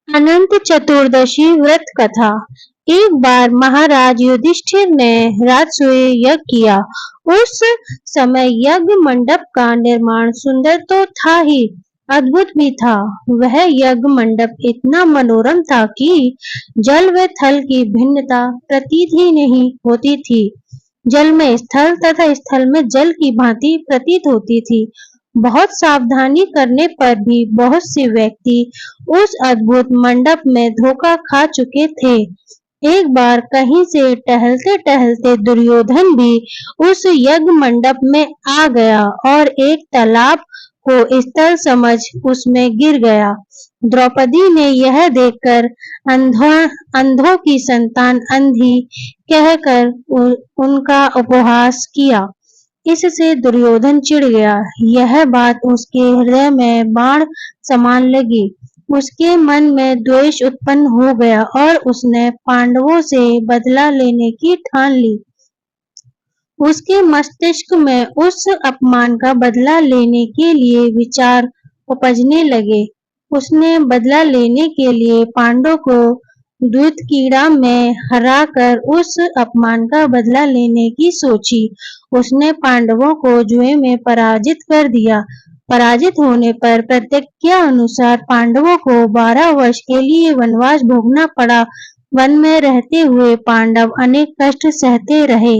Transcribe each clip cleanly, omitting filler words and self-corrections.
अनंत चतुर्दशी व्रत कथा। एक बार महाराज युधिष्ठिर ने राजसूय यज्ञ किया। उस समय यज्ञ मंडप का निर्माण सुंदर तो था ही, अद्भुत भी था। वह यज्ञ मंडप इतना मनोरम था कि जल व थल की भिन्नता प्रतीत ही नहीं होती थी। जल में स्थल तथा स्थल में जल की भांति प्रतीत होती थी। बहुत सावधानी करने पर भी बहुत से व्यक्ति उस अद्भुत मंडप में धोखा खा चुके थे। एक बार कहीं से टहलते टहलते दुर्योधन भी उस यज्ञ मंडप में आ गया और एक तालाब को स्थल समझ उसमें गिर गया। द्रौपदी ने यह देखकर अंधों की संतान अंधी कहकर उनका उपहास किया। इससे दुर्योधन चिढ़ गया। यह बात उसके हृदय में बाण समान लगी। उसके मन में द्वेष उत्पन्न हो गया और उसने पांडवों से बदला लेने की ठान ली। उसके मस्तिष्क में उस अपमान का बदला लेने के लिए विचार उपजने लगे। उसने बदला लेने के लिए पांडवों को द्यूतक्रीड़ा में हराकर उस अपमान का बदला लेने की सोची। उसने पांडवों को जुए में पराजित कर दिया। पराजित होने पर प्रतिज्ञा अनुसार पांडवों को 12 वर्ष के लिए वनवास भोगना पड़ा। वन में रहते हुए पांडव अनेक कष्ट सहते रहे।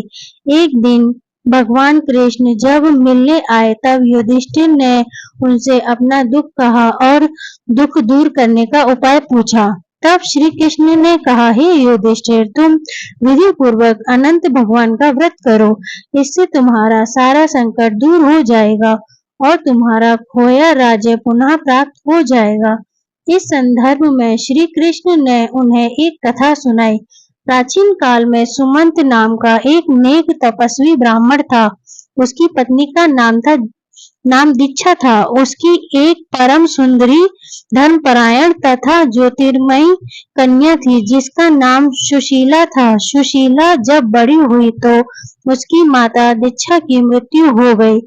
एक दिन भगवान कृष्ण जब मिलने आए तब युधिष्ठिर ने उनसे अपना दुख कहा और दुख दूर करने का उपाय पूछा। तब श्री कृष्ण ने कहा, हे युधिष्ठिर, तुम विधि पूर्वक अनंत भगवान का व्रत करो। इससे तुम्हारा सारा संकट दूर हो जाएगा और तुम्हारा खोया राज्य पुनः प्राप्त हो जाएगा। इस संदर्भ में श्री कृष्ण ने उन्हें एक कथा सुनाई। प्राचीन काल में सुमंत नाम का एक नेक तपस्वी ब्राह्मण था। उसकी पत्नी का नाम दीक्षा था। उसकी एक परम सुंदरी, धर्मपरायण तथा ज्योतिर्मयी कन्या थी जिसका नाम सुशीला था। सुशीला जब बड़ी हुई तो उसकी माता दीक्षा की मृत्यु हो गई।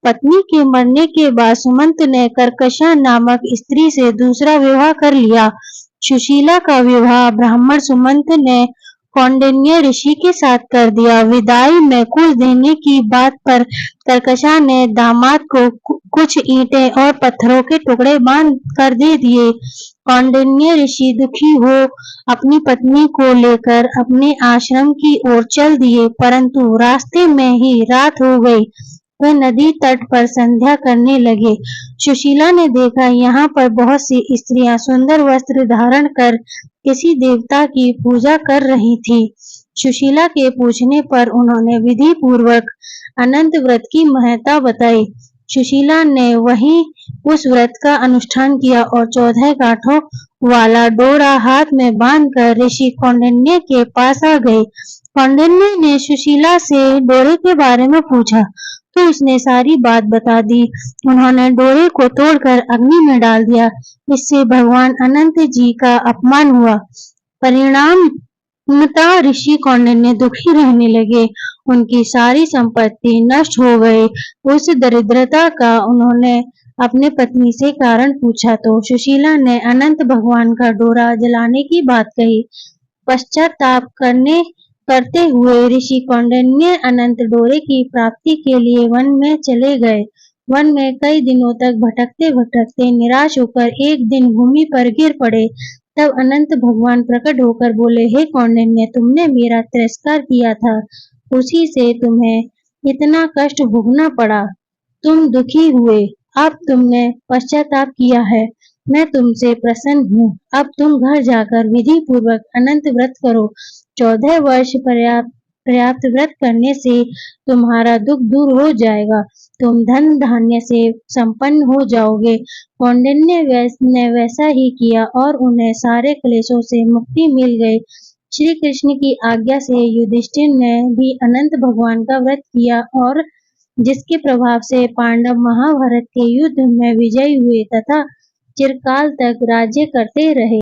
पत्नी के मरने के बाद सुमंत ने कर्कशा नामक स्त्री से दूसरा विवाह कर लिया। सुशीला का विवाह ब्राह्मण सुमंत ने कौंडिन्य ऋषि के साथ कर दिया। विदाई में कुछ देने की बात पर कर्कशा ने दामाद को कुछ ईंटें और पत्थरों के टुकड़े बांध कर दे दिए। कौंडिन्य ऋषि दुखी हो अपनी पत्नी को लेकर अपने आश्रम की ओर चल दिए, परंतु रास्ते में ही रात हो गई। वे नदी तट पर संध्या करने लगे। सुशीला ने देखा यहाँ पर बहुत सी स्त्रियां सुंदर वस्त्र धारण कर किसी देवता की पूजा कर रही थी। सुशीला के पूछने पर उन्होंने विधि पूर्वक अनंत व्रत की महत्ता बताई। सुशीला ने वहीं उस व्रत का अनुष्ठान किया और 14 गांठों वाला डोरा हाथ में बांधकर ऋषि कौंडिन्य के पास आ गई। कौंडिन्य ने सुशीला से डोरे के बारे में पूछा तो उसने सारी बात बता दी। उन्होंने डोरे को तोड़कर अग्नि में डाल दिया। इससे भगवान अनंत जी का अपमान हुआ। परिणामतः ऋषि कौंडिन्य दुखी रहने लगे। उनकी सारी संपत्ति नष्ट हो गई। उस दरिद्रता का उन्होंने अपने पत्नी से कारण पूछा तो सुशीला ने अनंत भगवान का डोरा जलाने की बात कही। पश्चाताप करते हुए ऋषि कौंडिन्य अनंत डोरे की प्राप्ति के लिए वन में चले गए। वन में कई दिनों तक भटकते भटकते निराश होकर एक दिन भूमि पर गिर पड़े। तब अनंत भगवान प्रकट होकर बोले, हे कौंडिन्य, तुमने मेरा तिरस्कार किया था, उसी से तुम्हें इतना कष्ट भोगना पड़ा। तुम दुखी हुए, अब तुमने पश्चाताप किया है। मैं तुमसे प्रसन्न हूँ। अब तुम घर जाकर विधि पूर्वक अनंत व्रत करो। 14 वर्ष पर्याप्त व्रत करने से तुम्हारा दुख दूर हो जाएगा। तुम धन धान्य से संपन्न हो जाओगे। कौंडिन्य ने वैसा ही किया और उन्हें सारे क्लेशों से मुक्ति मिल गई। श्री कृष्ण की आज्ञा से युधिष्ठिर ने भी अनंत भगवान का व्रत किया और जिसके प्रभाव से पांडव महाभारत के युद्ध में विजयी हुए तथा चिरकाल तक राज्य करते रहे।